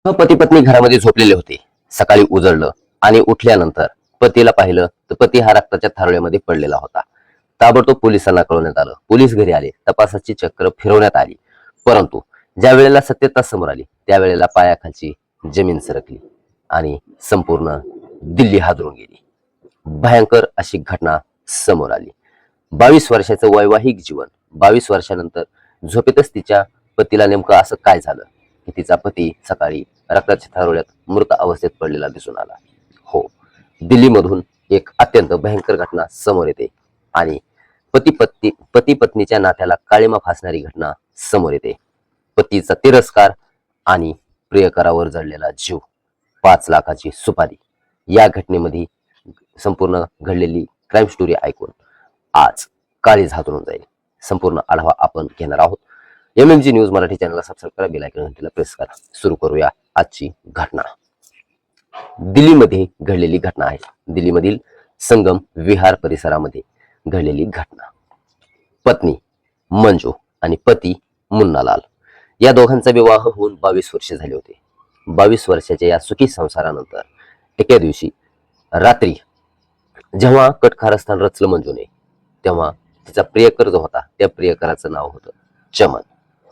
पती पत्नी घरामध्ये झोपलेले होते. सकाळी उजळलं आणि उठल्यानंतर पतीला पाहिलं तर पती हा रक्ताच्या थारोळ्यामध्ये पडलेला होता. ताबडतोब पोलिसांना कळवण्यात आलं. पोलीस घरी आले. तपासाची चक्र फिरवण्यात आली. परंतु ज्या वेळेला सत्यता समोर आली त्यावेळेला पायाखालची जमीन सरकली आणि संपूर्ण दिल्ली हादरून गेली. भयंकर अशी घटना समोर आली. 22 वर्षाचं वैवाहिक जीवन, 22 वर्षानंतर झोपेतच तिच्या पतीला नेमकं असं काय झालं की तिचा पती सकाळी रक्ताच्या थारोळ्यात मृत अवस्थेत पडलेला दिसून आला. हो, दिल्लीमधून एक अत्यंत भयंकर घटना समोर येते आणि पती पत्नीच्या नात्याला काळिमा फासणारी घटना समोर येते. पतीचा तिरस्कार आणि प्रियकरावर जडलेला जीव, 5 लाखाची सुपारी. या घटनेमध्ये संपूर्ण घडलेली क्राईम स्टोरी ऐकून आज काळीज हातरून जाईल. संपूर्ण आढावा आपण घेणार आहोत. MMG न्यूज मराठी चॅनलला सबस्क्राईब करा, बेल आयकॉन घंटीला प्रेस करा. सुरू करूया आजची घटना. दिल्लीमध्ये घडलेली घटना आहे. दिल्लीमधील संगम विहार परिसरामध्ये घडलेली घटना. पत्नी मंजू आणि पती मुन्नालाल या दोघांचा विवाह होऊन 22 वर्षे झाले होते. 22 वर्षाच्या या सुखी संसारानंतर एके दिवशी रात्री जेव्हा कटकारस्थान रचलं मंजूने, तेव्हा तिचा प्रियकर जो होता त्या प्रियकराचं नाव होतं चमन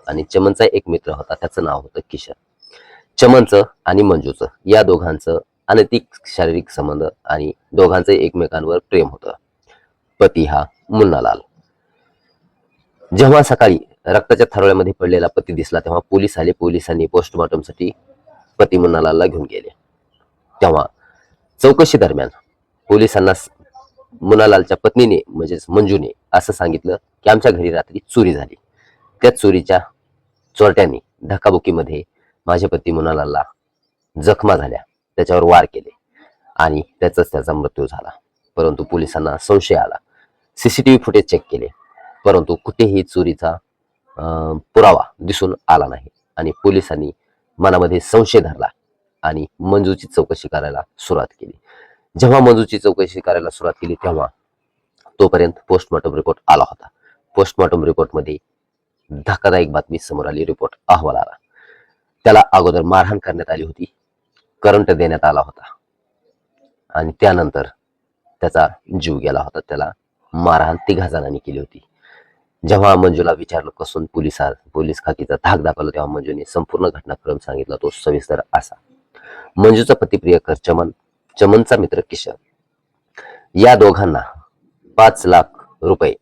आणि चमनचा एक मित्र होता, त्याचं नाव होतं किशन. चमनचं आणि मंजूचं या दोघांचं अनैतिक शारीरिक संबंध आणि दोघांचं एकमेकांवर प्रेम होतं. पती हा मुन्नालाल. जेव्हा सकाळी रक्ताच्या थारोळ्यामध्ये पडलेला पती दिसला तेव्हा पोलीस आले. पोलिसांनी पोस्टमॉर्टमसाठी पती मुन्नालालला घेऊन गेले. तेव्हा चौकशी दरम्यान पोलिसांना मुन्नालालच्या पत्नीने म्हणजेच मंजूने असं सांगितलं की आमच्या घरी रात्री चोरी झाली. त्या चोरीच्या चोरट्यांनी धक्काबुक्कीमध्ये माझे पती मुन्नालालला जखमा झाल्या, त्याच्यावर वार केले आणि त्याचा मृत्यू झाला. परंतु पोलिसांना संशय आला. CCTV फुटेज चेक केले, परंतु कुठेही चोरीचा पुरावा दिसून आला नाही आणि पोलिसांनी मनामध्ये संशय धरला आणि मंजूची चौकशी करायला सुरुवात केली. जेव्हा मंजूची चौकशी करायला सुरुवात केली तेव्हा तोपर्यंत पोस्टमॉर्टम रिपोर्ट आला होता. पोस्टमॉर्टम रिपोर्टमध्ये धक्कादायक बातमी समोर आली. रिपोर्ट अहवाल आला. त्याला अगोदर मारहाण करण्यात आली होती, करंट देण्यात आला होता आणि त्यानंतर त्याचा जीव गेला होता. त्याला मारहाण 3 जणांनी केली होती. जेव्हा मंजूला विचारलं कसून पोलीस खाकीचा धाक दाखवला तेव्हा मंजूने संपूर्ण घटनाक्रम सांगितला. तो सविस्तर असा. मंजूचा पती प्रियकर चमन, चमनचा मित्र किशन या दोघांना 5 लाख रुपये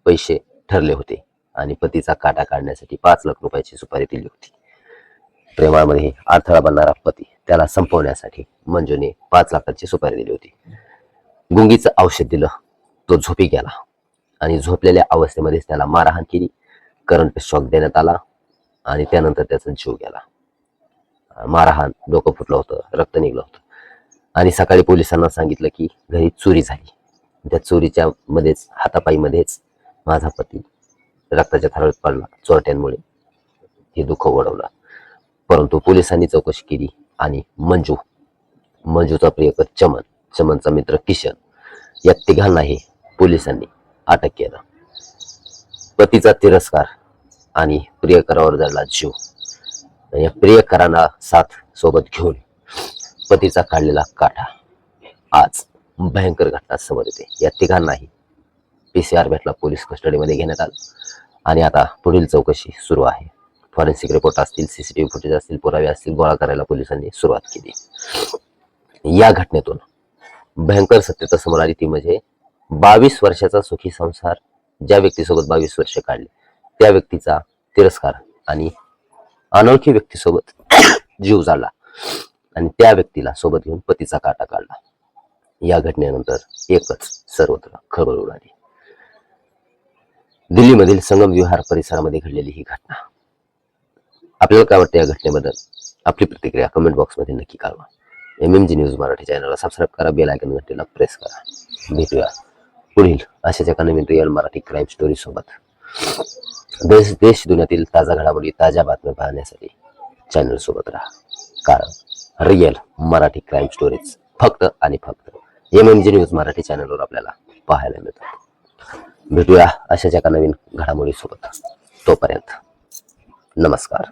पैसे ठरले होते आणि पतीचा काटा काढण्यासाठी 5 लाख रुपयाची सुपारी दिली होती. प्रेमामध्ये अडथळा बनणारा पती, त्याला संपवण्यासाठी मंजूने 5 लाखाची सुपारी दिली होती. गुंगीचं औषध दिलं, तो झोपी गेला आणि झोपलेल्या अवस्थेमध्येच त्याला मारहाण केली. करंट शॉक देण्यात आला आणि त्यानंतर त्याचा जीव गेला. मारहाण, डोकं फुटलं होतं, रक्त निघलं होतं आणि सकाळी पोलिसांना सांगितलं की घरी चोरी झाली. त्या चोरीच्या मध्येच हातापायीमध्येच माझा पती रक्ताच्या थारोळ्यात पडला चोरट्यांमुळे. हे दुःख ओढवलं. परंतु पोलिसांनी चौकशी केली आणि मंजूचा प्रियकर चमन, चमनचा मित्र किशन या तिघांनाही पोलिसांनी अटक केलं. पतीचा तिरस्कार आणि प्रियकरावर जडला जीव, या प्रियकरांना साथ सोबत घेऊन पतीचा काढलेला काटा. आज भयंकर घटना समोर येते. या तिघांनाही PCR भेटला, पोलीस कस्टडीमध्ये घेण्यात आलं आणि आता पुढील चौकशी सुरू आहे. फॉरेन्सिक रिपोर्ट असतील, CCTV फुटेज असतील, पुरावे असतील गोळा करायला पोलिसांनी सुरुवात केली. या घटनेतून भयंकर सत्यता समोर आली. ती म्हणजे 22 वर्षाचा सुखी संसार ज्या व्यक्तीसोबत 22 वर्ष काढले त्या व्यक्तीचा तिरस्कार आणि अनोळखी व्यक्तीसोबत जीव जाळला आणि त्या व्यक्तीला सोबत घेऊन पतीचा काटा काढला. या घटनेनंतर एकच सर्वत्र खळबळ उडाली. दिल्लीमधील संगम विहार परिसरामध्ये घडलेली ही घटना. आपल्याला काय वाटतं या घटनेबद्दल? आपली प्रतिक्रिया कमेंट बॉक्समध्ये नक्की कळवा. MMG न्यूज मराठी चॅनलला सबस्क्राईब करा, बेल आयकॉन घंटीला प्रेस करा. भेटूया पुढील अशाच एका नवीन रिअल मराठी क्राईम स्टोरी सोबत. देश दुनियातील ताजा घडामोडी, ताज्या बातम्या पाहण्यासाठी चॅनल सोबत राहा. कारण रिअल मराठी क्राईम स्टोरीज फक्त आणि फक्त MMG न्यूज मराठी चॅनलवर आपल्याला पाहायला मिळतात. भेटूया अशाच एका नवीन घडामोडी सोबत. तोपर्यंत नमस्कार.